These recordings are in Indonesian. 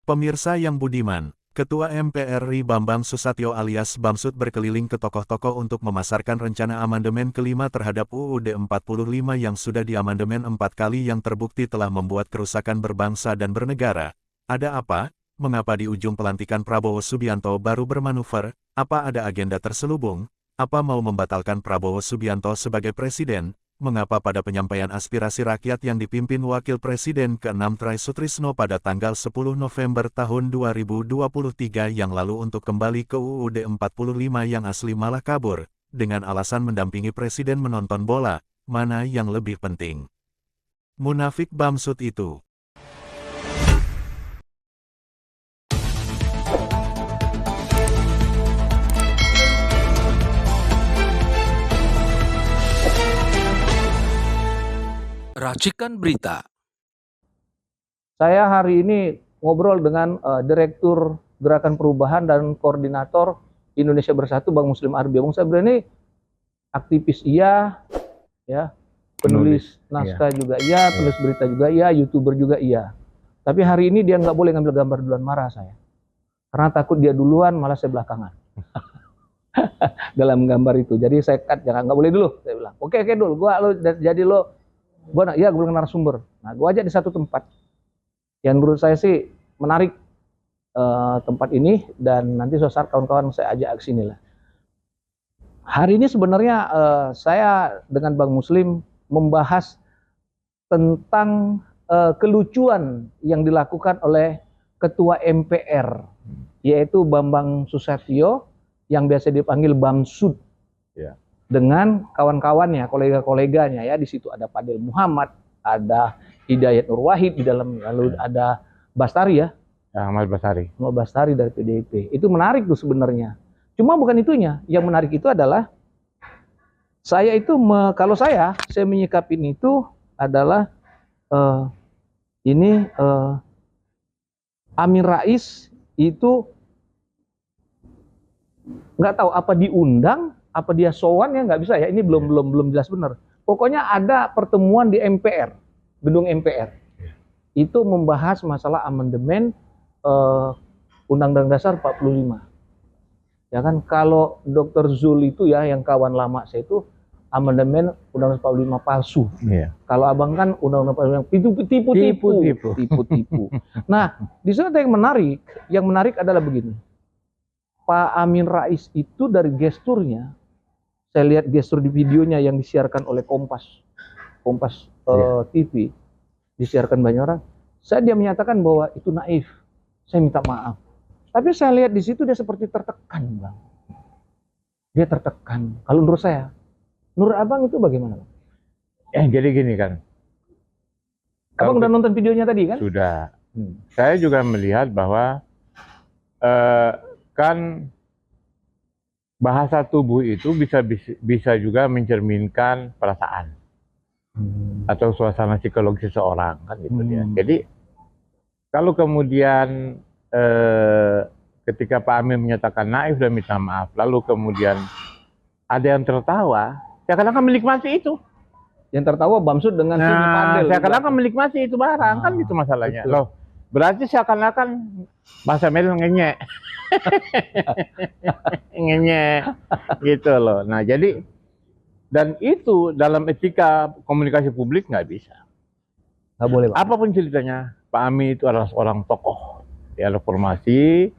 Pemirsa yang budiman, Ketua MPR RI Bambang Susatyo alias Bamsud berkeliling ke tokoh-tokoh untuk memasarkan rencana amandemen kelima terhadap UUD 45 yang sudah diamandemen 4 kali yang terbukti telah membuat kerusakan berbangsa dan bernegara. Ada apa? Mengapa di ujung pelantikan Prabowo Subianto baru bermanuver? Apa ada agenda terselubung? Apa mau membatalkan Prabowo Subianto sebagai presiden? Mengapa pada penyampaian aspirasi rakyat yang dipimpin Wakil Presiden ke-6 Try Sutrisno pada tanggal 10 November tahun 2023 yang lalu untuk kembali ke UUD 45 yang asli malah kabur, dengan alasan mendampingi Presiden menonton bola, mana yang lebih penting? Munafik Bamsud itu. Racikan berita. Saya hari ini ngobrol dengan Direktur Gerakan Perubahan dan Koordinator Indonesia Bersatu, Bang Muslim Arbi. Bang Sabri ini aktivis iya, ya, penulis naskah juga iya, penulis berita juga iya, YouTuber juga iya. Tapi hari ini dia nggak boleh ngambil gambar duluan, marah saya. Karena takut dia duluan, malah saya belakangan. Dalam gambar itu. Jadi saya cut, jangan, nggak boleh dulu. Saya bilang, oke dulu, gue bilang narasumber. Nah, gue ajak di satu tempat yang menurut saya sih menarik tempat ini, dan nanti sosar kawan-kawan saya ajak ke sini lah. Hari ini sebenarnya saya dengan Bang Muslim membahas tentang kelucuan yang dilakukan oleh Ketua MPR, yaitu Bambang Susatyo yang biasa dipanggil Bamsud. Ya. Dengan kawan-kawannya, kolega-koleganya, ya, di situ ada Fadil Muhammad, ada Hidayat Nur Wahid di dalam, lalu ada Bastari, ya, Ahmad Bastari dari PDIP. Itu menarik tuh sebenarnya. Cuma bukan itunya, yang menarik itu adalah saya itu kalau saya menyikapin itu adalah Amin Rais itu nggak tahu apa diundang, apa dia sowan, ya nggak bisa, ya, ini belum jelas benar. Pokoknya ada pertemuan di MPR, gedung MPR. Itu membahas masalah amandemen Undang-Undang Dasar 45. Ya kan, kalau Dr. Zul itu, ya, yang kawan lama saya itu, amandemen Undang-Undang 45 palsu. Yeah. Kalau abang kan Undang-Undang 45 tipu-tipu. Nah, di sana yang menarik adalah begini. Pak Amin Rais itu dari gesturnya, saya lihat gestur di videonya yang disiarkan oleh Kompas TV, disiarkan banyak orang. Dia menyatakan bahwa itu naif, saya minta maaf. Tapi saya lihat di situ dia seperti tertekan, Bang. Dia tertekan. Kalau menurut saya, menurut abang itu bagaimana, Bang? Jadi gini kan. Abang udah nonton videonya tadi kan? Sudah. Saya juga melihat bahwa kan bahasa tubuh itu bisa juga mencerminkan perasaan atau suasana psikologis seseorang, kan gitu dia. Jadi kalau kemudian ketika Pak Amin menyatakan naif dan minta maaf, lalu kemudian ada yang tertawa, saya akan menikmati itu. Yang tertawa Bamsud dengan sini Fadil. Saya akan menikmati itu barang, kan gitu masalahnya. Betul. Loh, berarti seakan-akan bahasa Medan ngenyek. Ngenyek gitu loh. Nah, jadi, dan itu dalam etika komunikasi publik nggak bisa. Nggak boleh, Pak. Apapun ceritanya, Pak Amin itu adalah seorang tokoh ya, reformasi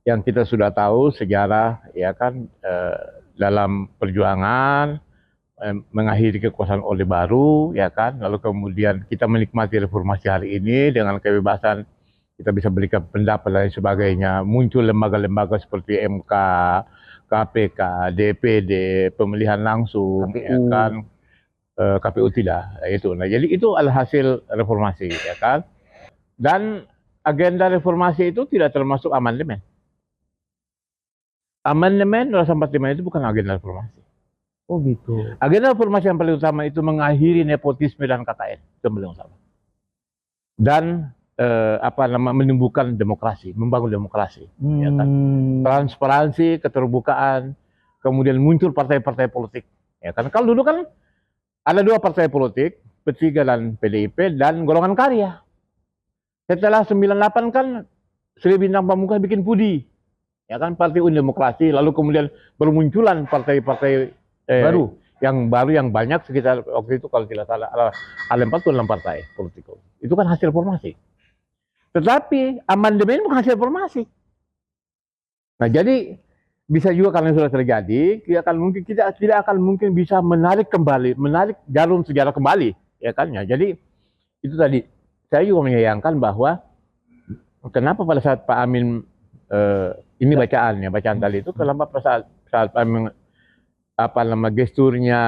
yang kita sudah tahu sejarah, ya kan, dalam perjuangan mengakhiri kekuasaan Orde Baru, ya kan, lalu kemudian kita menikmati reformasi hari ini dengan kebebasan kita bisa berikan pendapat dan sebagainya. Muncul lembaga-lembaga seperti MK, KPK, DPD, pemilihan langsung, KPU. Ya kan, KPU tidak, itu. Nah, jadi itu adalah hasil reformasi, ya kan. Dan agenda reformasi itu tidak termasuk amandemen. Amandemen 245 itu bukan agenda reformasi. Oh gitu. Agenda reformasi yang paling utama itu mengakhiri nepotisme dan KKN, itu yang paling utama. Dan menumbuhkan demokrasi, membangun demokrasi, ya kan? Transparansi, keterbukaan, kemudian muncul partai-partai politik, ya kan? Kalau dulu kan ada dua partai politik, P3 dan PDIP dan golongan karya. Setelah 98 kan Sri Bintang Pamungkas bikin PUDI, ya kan, Partai Undi Demokrasi, lalu kemudian bermunculan partai-partai Baru. yang baru yang banyak sekitar waktu itu kalau tidak salah ada 46 partai politik. Itu kan hasil formasi. Tetapi amandemen bukan hasil formasi. Nah, jadi bisa juga karena sudah terjadi, kita tidak akan mungkin bisa menarik jarum sejarah kembali, ya kan? Ya, jadi itu tadi saya juga menyayangkan bahwa kenapa pada saat Pak Amin ini bacaan tadi itu kenapa pada saat Pak Amin gesturnya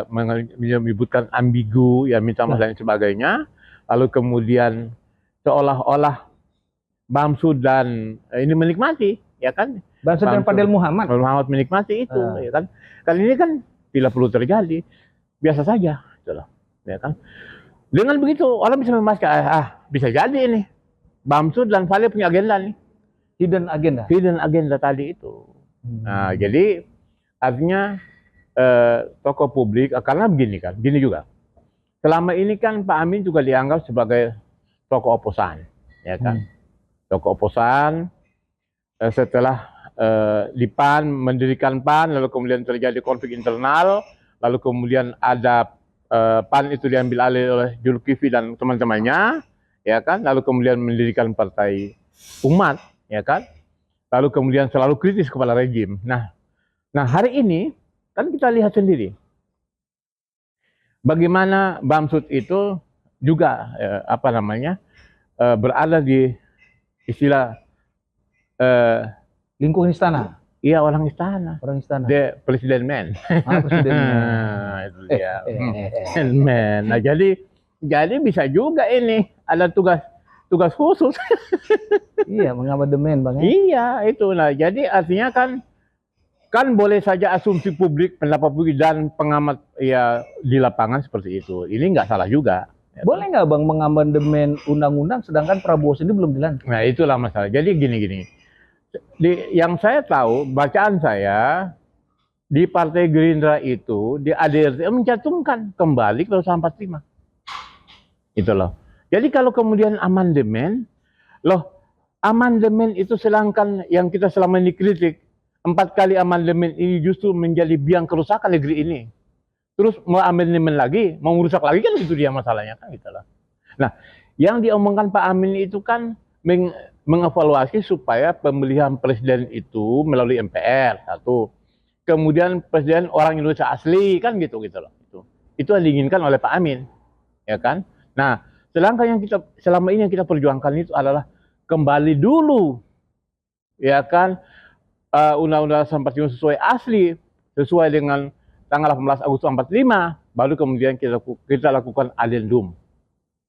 menyebutkan ambigu, ya minta maaf dan sebagainya, lalu kemudian seolah-olah Bamsud dan ini menikmati, ya kan? Bamsud dan Fadel Muhammad menikmati itu, ya kan? Kali ini kan tidak perlu terjadi, biasa saja, gitu loh, ya kan? Dengan begitu orang bisa memastikan, bisa jadi ini Bamsud dan Fadel punya agenda nih, hidden agenda tadi itu. Nah, jadi artinya tokoh publik, karena gini juga. Selama ini kan Pak Amin juga dianggap sebagai tokoh oposan, ya kan? Tokoh oposan setelah di PAN mendirikan PAN, lalu kemudian terjadi konflik internal, lalu kemudian ada PAN itu diambil alih oleh Zulkifli dan teman-temannya, ya kan? Lalu kemudian mendirikan Partai Umat, ya kan? Lalu kemudian selalu kritis kepada rejim. Nah, hari ini kan kita lihat sendiri bagaimana Bamsud itu juga berada di istilah lingkungan istana. Iya, orang istana. The President Man. Presiden Man. Itu dia. Man. Nah, jadi bisa juga ini ada tugas khusus. Iya, mengamandemen, Bang. Iya, itu. Nah, jadi artinya kan boleh saja asumsi publik, pendapat publik dan pengamat ya di lapangan seperti itu. Ini nggak salah juga. Boleh nggak Bang mengamandemen undang-undang sedangkan Prabowo sendiri belum dilantik? Nah, itulah masalah. Jadi gini. Yang saya tahu, bacaan saya di Partai Gerindra itu di ADRT mencantumkan kembali ke Undang-Undang 45. Itu loh. Jadi kalau kemudian amandemen itu sedangkan yang kita selama ini kritik 4 kali amandemen ini justru menjadi biang kerusakan negeri ini. Terus mau amandemen lagi, mau merusak lagi, kan itu dia masalahnya, kan gitu loh. Nah, yang diomongkan Pak Amin itu kan mengevaluasi supaya pemilihan presiden itu melalui MPR satu. Kemudian presiden orang Indonesia asli, kan gitu loh. Itu yang diinginkan oleh Pak Amin, ya kan? Nah, sedangkan yang selama ini yang kita perjuangkan itu adalah kembali dulu, ya kan? Undang-Undang 45 sesuai dengan tanggal 18 Agustus 45, baru kemudian kita lakukan adendum.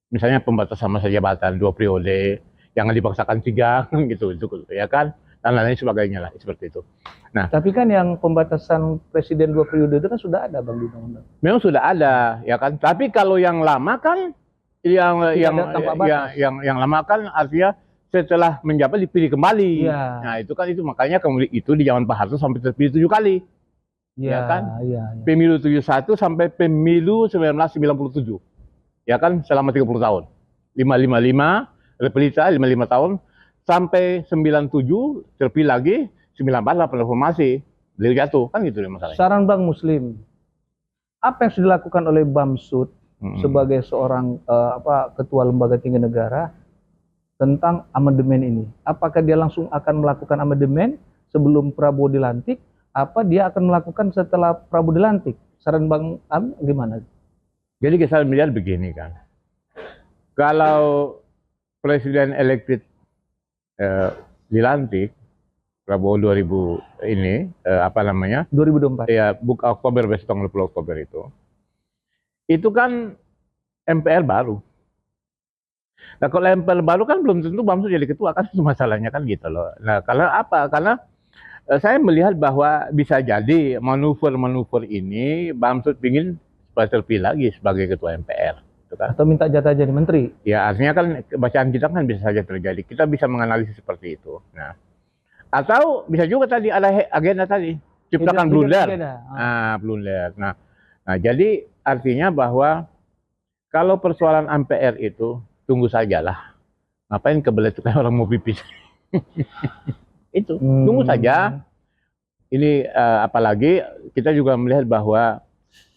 Misalnya pembatasan masa jabatan 2 periode, jangan dipaksakan 3, gitu, ya kan? Dan lain-lain sebagainya lah, seperti itu. Nah, tapi kan yang pembatasan presiden 2 periode itu kan sudah ada, Bang, di undang-undang. Memang sudah ada, ya kan? Tapi kalau yang lama kan yang lama kan artinya setelah menjabat dipilih kembali. Ya. Nah, itu makanya kemudian itu di zaman Pak Harto sampai terpilih 7 kali. Ya kan? Ya. Pemilu 71 sampai pemilu 1997. Ya kan, selama 30 tahun. 555 Repelita 55 tahun sampai 97 terpilih lagi, 94 lah reformasi. Beliau jatuh, kan gitu masalahnya. Saran Bang Muslim, apa yang sudah dilakukan oleh Bamsud sebagai seorang ketua lembaga tinggi negara tentang amandemen ini? Apakah dia langsung akan melakukan amandemen sebelum Prabowo dilantik? Apa dia akan melakukan setelah Prabowo dilantik? Saran Bang Am gimana? Jadi kita melihat begini kan, kalau presiden elected dilantik Prabowo 2000 ini 2024. Ya, Oktober, besok tanggal 20 Oktober itu kan MPR baru. Nah, kalau MPR baru kan belum tentu Bamsud jadi ketua, kan itu masalahnya, kan gitu loh. Nah, karena saya melihat bahwa bisa jadi manuver ini Bamsud ingin supaya terpilih lagi sebagai ketua MPR. Kan? Atau minta jatah jadi menteri. Ya, artinya kan bacaan kita kan bisa saja terjadi. Kita bisa menganalisis seperti itu. Nah, atau bisa juga tadi ada agenda tadi, ciptakan blunder. Blunder. Nah, jadi artinya bahwa kalau persoalan MPR itu tunggu sajalah. Ngapain kebelet itu kayak orang mau pipis? Itu, tunggu saja. Ini apalagi kita juga melihat bahwa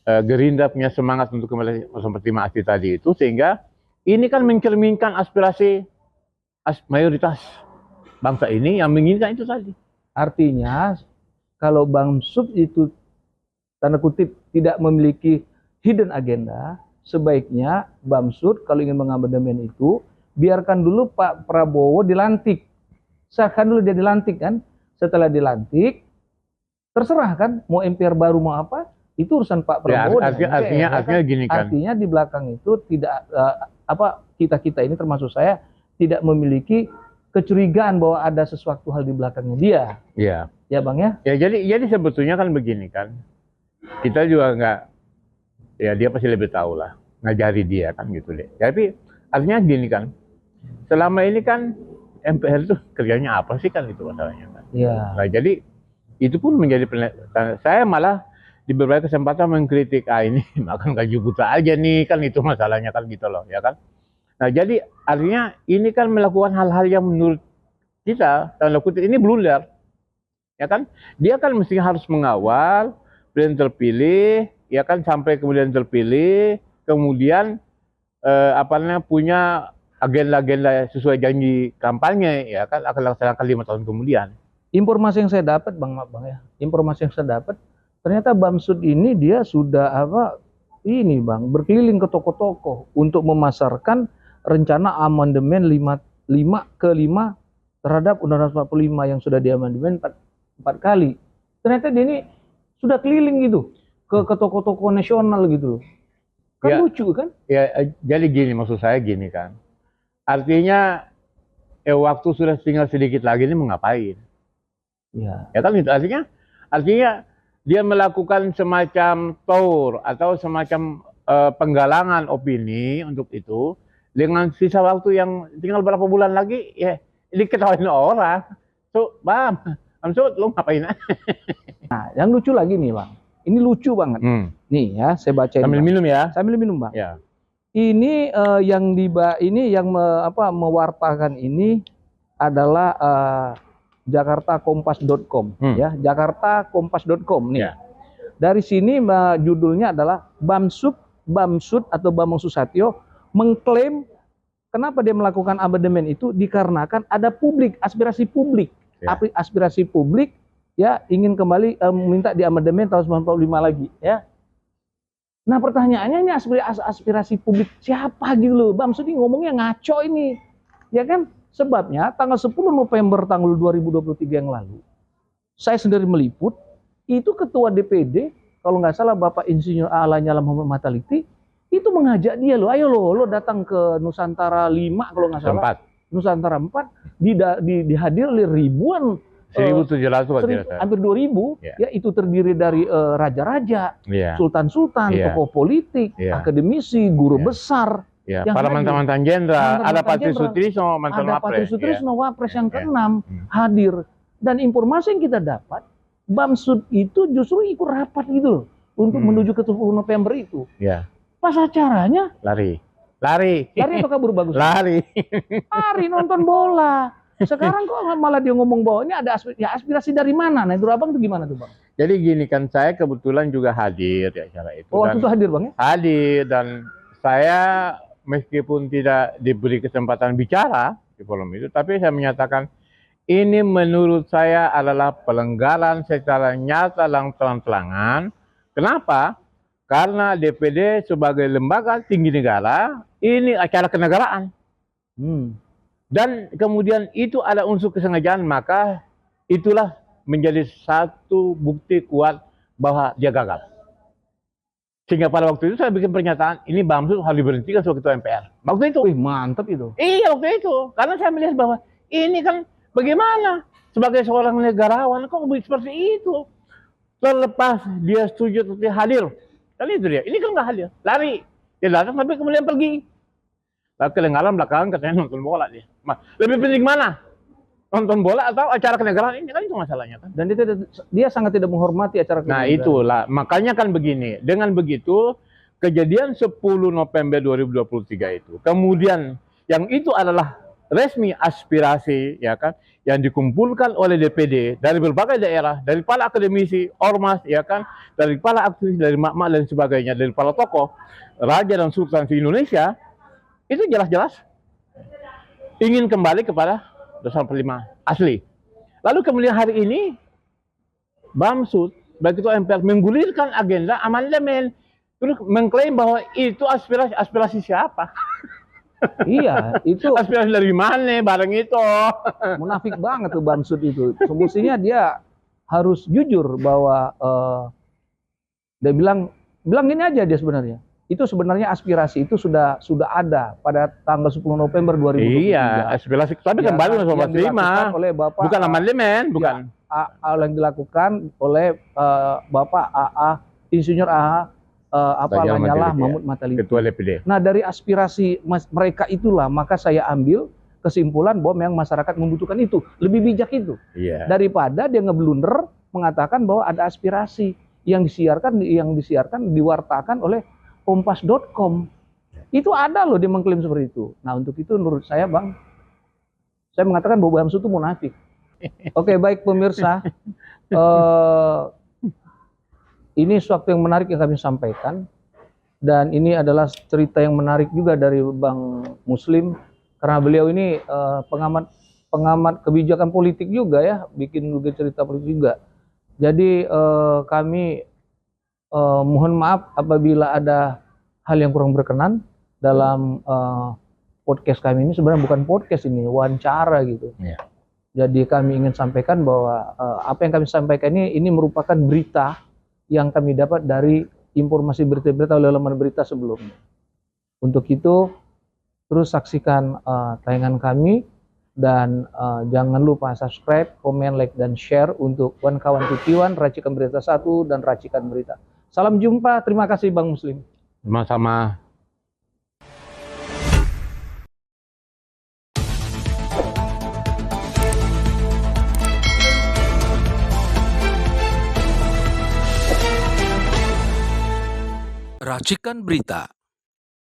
Gerindra punya semangat untuk kembali seperti Mas Asti tadi itu, sehingga ini kan mencerminkan aspirasi mayoritas bangsa ini yang menginginkan itu tadi. Artinya kalau Bamsud itu tanda kutip tidak memiliki hidden agenda, sebaiknya Bamsud kalau ingin mengamandemen itu biarkan dulu Pak Prabowo dilantik. Sahkan dulu dia dilantik kan. Setelah dilantik terserah kan mau MPR baru mau apa, itu urusan Pak Prabowo. Artinya gini kan. Artinya di belakang itu tidak kita ini termasuk saya tidak memiliki kecurigaan bahwa ada sesuatu hal di belakangnya dia. Iya. Ya Bang ya. Ya jadi sebetulnya kan begini kan. Kita juga nggak, ya dia pasti lebih tahu lah, ngajari dia kan gitu deh. Tapi artinya gini kan. Selama ini kan MPR itu kerjanya apa sih kan, itu masalahnya kan. Iya. Nah, jadi itu pun menjadi saya malah di beberapa kesempatan mengkritik ini makan gaji buta aja nih kan, itu masalahnya kan gitu loh ya kan. Nah jadi artinya ini kan melakukan hal-hal yang menurut kita tanda kutip ini blunder ya kan. Dia kan mestinya harus mengawal presiden terpilih ya kan, sampai kemudian terpilih, kemudian punya agenda-agenda sesuai janji kampanye ya kan, akan laksanakan 5 tahun kemudian. Informasi yang saya dapat Bang ya, informasi yang saya dapat ternyata Bamsud ini dia sudah Bang, berkeliling ke toko-toko untuk memasarkan rencana amandemen 5 terhadap Undang-Undang 45 yang sudah diamandemen 4 kali. Ternyata dia ini sudah keliling gitu ke toko-toko nasional gitu loh. Kan ya, lucu kan? Ya jadi gini, maksud saya gini kan. Artinya waktu sudah tinggal sedikit lagi ini mau ngapain? Ya kan itu artinya dia melakukan semacam tour atau semacam penggalangan opini untuk itu dengan sisa waktu yang tinggal berapa bulan lagi ya diketahui orang. So, Bang, Bamsud lu ngapain? Nah, yang lucu lagi nih, Bang. Ini lucu banget. Nih ya, saya baca sambil minum ya. Sambil minum, Bang. Ya. Ini yang mewartakan ini adalah jakartakompas.com ya, jakartakompas.com nih. Ya. Dari sini judulnya adalah Bamsud atau Bambang Susatyo mengklaim kenapa dia melakukan amandemen itu dikarenakan ada aspirasi publik. Ya. Aspirasi publik ya ingin kembali minta di amandemen tahun 95 lagi ya. Nah pertanyaannya ini aspirasi publik siapa gitu loh. Bamsud ini ngomongnya ngaco ini. Ya kan? Sebabnya tanggal 10 November tanggal 2023 yang lalu, saya sendiri meliput, itu ketua DPD, kalau nggak salah Bapak Insinyur A. Lanyala Muhammad Mataliti, itu mengajak dia loh, ayo lo datang ke Nusantara 5 kalau nggak salah. 4. Nusantara 4, dihadir oleh ribuan 1.700 hampir 2.000 ya, itu terdiri dari raja-raja, sultan-sultan, tokoh politik, akademisi, guru besar. Ya, para mantan-mantan jenderal, ada Patris Sutrisno, mantan Wapres. Ada Patris Sutrisno, Wapres yang ke-6 hadir. Dan informasi yang kita dapat, Bamsud itu justru ikut rapat gitu loh, untuk menuju ke 10 November itu. Ya. Pas acaranya lari atau kabur bagus? Lari nonton bola. Sekarang kok malah dia ngomong bahwa ini ada aspirasi dari mana? Nah itu Abang itu gimana tuh Bang? Jadi gini kan, saya kebetulan juga hadir di acara itu. Oh waktu itu hadir Bang ya? Hadir, dan saya meskipun tidak diberi kesempatan bicara di forum itu, tapi saya menyatakan ini menurut saya adalah pelanggaran secara nyata dan terang-terangan. Kenapa? Karena DPD sebagai lembaga tinggi negara, ini acara kenegaraan. Dan kemudian itu ada unsur kesengajaan, maka itulah menjadi satu bukti kuat bahwa dia gagal. Sehingga pada waktu itu saya bikin pernyataan, ini Bamsud harus diberhentikan sebagai ketua MPR. Waktu itu. Wih, mantap itu. Iya, waktu itu. Karena saya melihat bahwa ini kan bagaimana sebagai seorang negarawan kok seperti itu. Terlepas dia setuju atau tidak hadir. Kan itu dia. Ini kan nggak hadir. Lari. Dia datang tapi kemudian pergi. Lalu kedengaran belakangan katanya nonton bola dia. Lebih penting mana? Nonton bola atau acara kenegaraan ini, kan itu masalahnya kan. Dan dia sangat tidak menghormati acara kenegaraan. Nah itulah, makanya kan begini. Dengan begitu, kejadian 10 November 2023 itu, kemudian yang itu adalah resmi aspirasi ya kan yang dikumpulkan oleh DPD dari berbagai daerah, dari para akademisi, ormas ya kan, dari para aktivis, dari mak-mak dan sebagainya, dari para tokoh, raja dan sultan di Indonesia, itu jelas-jelas ingin kembali kepada Dasar 45 asli. Lalu kemudian hari ini Bamsud baik itu MPR menggulirkan agenda amandemen, terus mengklaim bahwa itu aspirasi siapa? Iya, itu Aspirasi dari mana bareng itu? munafik banget tuh Bamsud itu. Semestinya dia harus jujur bahwa dia bilang gini aja dia sebenarnya. Itu sebenarnya aspirasi itu sudah ada pada tanggal 10 November 2023. Iya, aspirasi. Tapi kembali yang dilakukan oleh Bapak bukan amandemen, bukan. yang dilakukan oleh Bapak AA Insinyur AA Lanyala Mahmud Mataliti. Ketua DPD. Nah, dari aspirasi mereka itulah maka saya ambil kesimpulan bahwa memang masyarakat membutuhkan itu, lebih bijak itu. Iya. Daripada dia ngeblunder mengatakan bahwa ada aspirasi yang disiarkan diwartakan oleh kompas.com. Itu ada loh dia mengklaim seperti itu. Nah, untuk itu menurut saya, Bang, saya mengatakan bahwa Bamsud itu munafik. Oke, baik pemirsa. Ini suatu yang menarik yang kami sampaikan, dan ini adalah cerita yang menarik juga dari Bang Muslim, karena beliau ini pengamat kebijakan politik juga ya, bikin juga cerita politik juga. Jadi kami mohon maaf apabila ada hal yang kurang berkenan dalam podcast kami ini. Sebenarnya bukan podcast ini, wawancara gitu. Ya. Jadi kami ingin sampaikan bahwa apa yang kami sampaikan ini merupakan berita yang kami dapat dari informasi berita-berita oleh laman berita sebelumnya. Untuk itu, terus saksikan tayangan kami, dan jangan lupa subscribe, komen, like, dan share untuk kawan-kawan Titiwan, Racikan Berita 1, dan Racikan Berita. Salam jumpa, terima kasih Bang Muslim. Sama-sama. Racikan Berita.